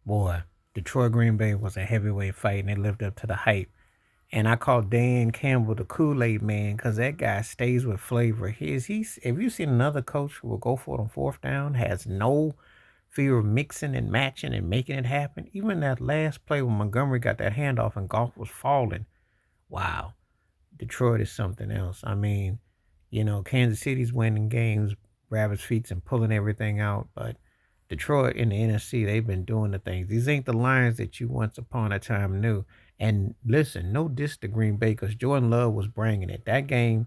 Boy, Detroit Green Bay was a heavyweight fight, and they lived up to the hype. And I call Dan Campbell the Kool-Aid man because that guy stays with flavor. He's if you seen another coach who will go for it on fourth down, has no fear of mixing and matching and making it happen. Even that last play when Montgomery got that handoff and Goff was falling. Wow. Detroit is something else. I mean, Kansas City's winning games, rabbit's feet and pulling everything out, but Detroit in the NFC, they've been doing the things. These ain't the Lions that you once upon a time knew. And listen, no diss to Green Bay because Jordan Love was bringing it. That game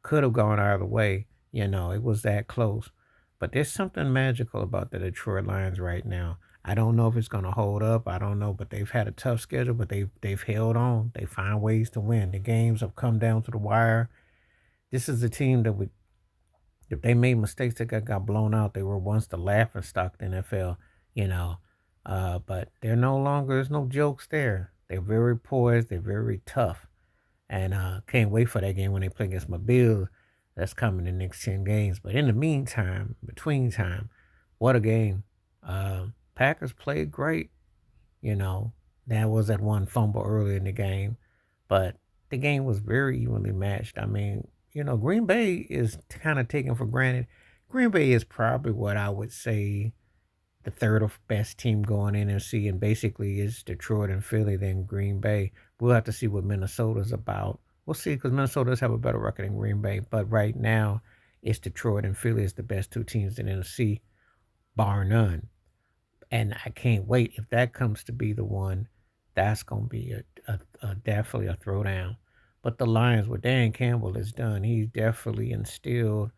could have gone either way. It was that close. But there's something magical about the Detroit Lions right now. I don't know if it's going to hold up. I don't know, but they've had a tough schedule, but they've held on. They find ways to win. The games have come down to the wire. This is a team that would, if they made mistakes that got blown out, they were once the laughing stock in the NFL, you know. But they're no longer, there's no jokes there. They're very poised, they're very tough. And can't wait for that game when they play against my Bills. That's coming in the next 10 games. But in the meantime, between time, what a game. Packers played great, you know. That was that one fumble early in the game. But the game was very evenly matched. I mean, Green Bay is kind of taken for granted. Green Bay is probably what I would say the third or best team going in NFC, and basically is Detroit and Philly, then Green Bay. We'll have to see what Minnesota's about. We'll see because Minnesota does have a better record than Green Bay, but right now it's Detroit and Philly is the best two teams in the NFC, bar none. And I can't wait if that comes to be the one. That's gonna be a definitely a throwdown. But the Lions, what Dan Campbell has done, he's definitely instilled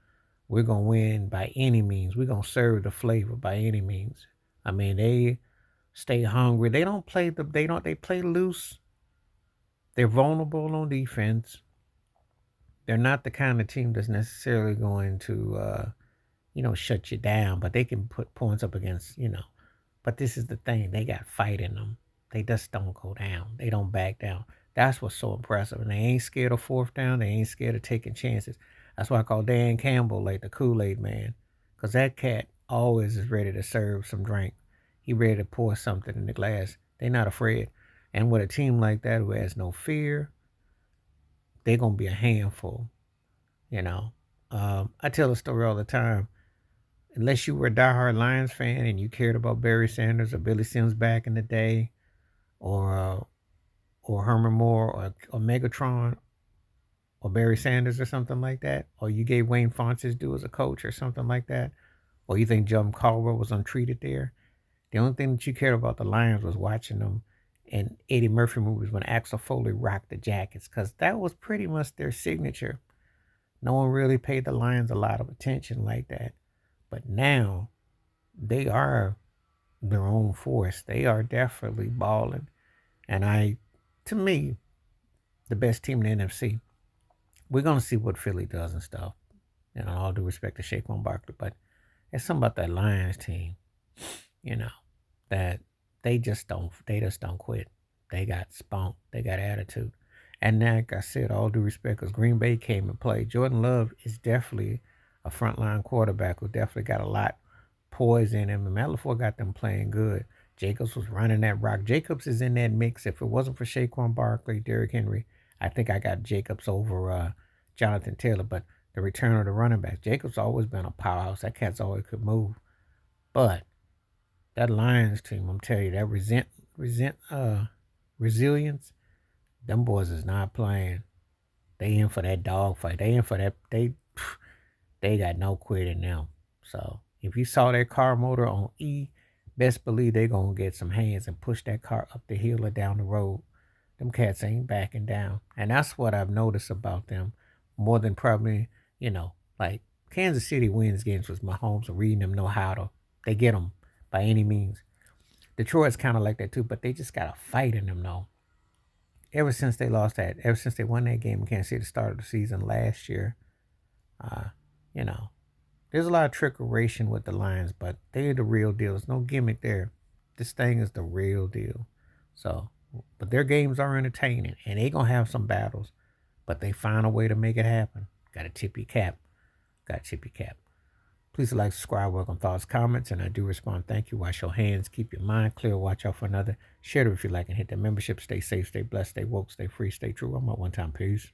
we're gonna win by any means. We're gonna serve the flavor by any means. I mean, they stay hungry. They don't play they play loose. They're vulnerable on defense. They're not the kind of team that's necessarily going to shut you down, but they can put points up against. But this is the thing, they got fight in them. They just don't go down. They don't back down. That's what's so impressive. And they ain't scared of fourth down. They ain't scared of taking chances. That's why I call Dan Campbell like the Kool-Aid man. Because that cat always is ready to serve some drink. He ready to pour something in the glass. They not afraid. And with a team like that who has no fear, they're going to be a handful, you know. I tell a story all the time. Unless you were a diehard Lions fan and you cared about Barry Sanders or Billy Sims back in the day, or Herman Moore or Megatron or Barry Sanders or something like that, or you gave Wayne Fontes his due as a coach or something like that, or you think John Caldwell was untreated there. The only thing that you cared about the Lions was watching them in Eddie Murphy movies when Axel Foley rocked the jackets, because that was pretty much their signature. No one really paid the Lions a lot of attention like that. But now they are their own force. They are definitely balling. And to me, the best team in the NFC. We're gonna see what Philly does and stuff. All due respect to Saquon Barkley, but it's something about that Lions team, you know, that they just don't quit. They got spunk, they got attitude. And like I said, all due respect, because Green Bay came and played. Jordan Love is definitely a frontline quarterback who definitely got a lot poise in him. And Malafort got them playing good. Jacobs was running that rock. Jacobs is in that mix. If it wasn't for Saquon Barkley, Derrick Henry, I think I got Jacobs over Jonathan Taylor. But the return of the running back, Jacobs always been a powerhouse. That cat's always could move. But that Lions team, I'm telling you, that resilience, them boys is not playing. They in for that dog fight. They in for that. They got no quit in them. So if you saw that car motor on E, best believe they gonna get some hands and push that car up the hill or down the road. Them cats ain't backing down, and that's what I've noticed about them more than probably like Kansas City wins games with Mahomes and reading them know how to. They get them by any means. Detroit's kind of like that too, but they just got a fight in them though. Ever since they won that game in Kansas City at the start of the season last year, uh, you know, there's a lot of trickery with the Lions, but they're the real deal. There's no gimmick there. This thing is the real deal. So, but their games are entertaining, and they gonna have some battles, but they find a way to make it happen. Got to tip your cap. Got to tip your cap. Please like, subscribe, welcome thoughts, comments, and I do respond. Thank you. Wash your hands. Keep your mind clear. Watch out for another. Share it if you like and hit the membership. Stay safe, stay blessed, stay woke, stay free, stay true. I'm out one time. Peace.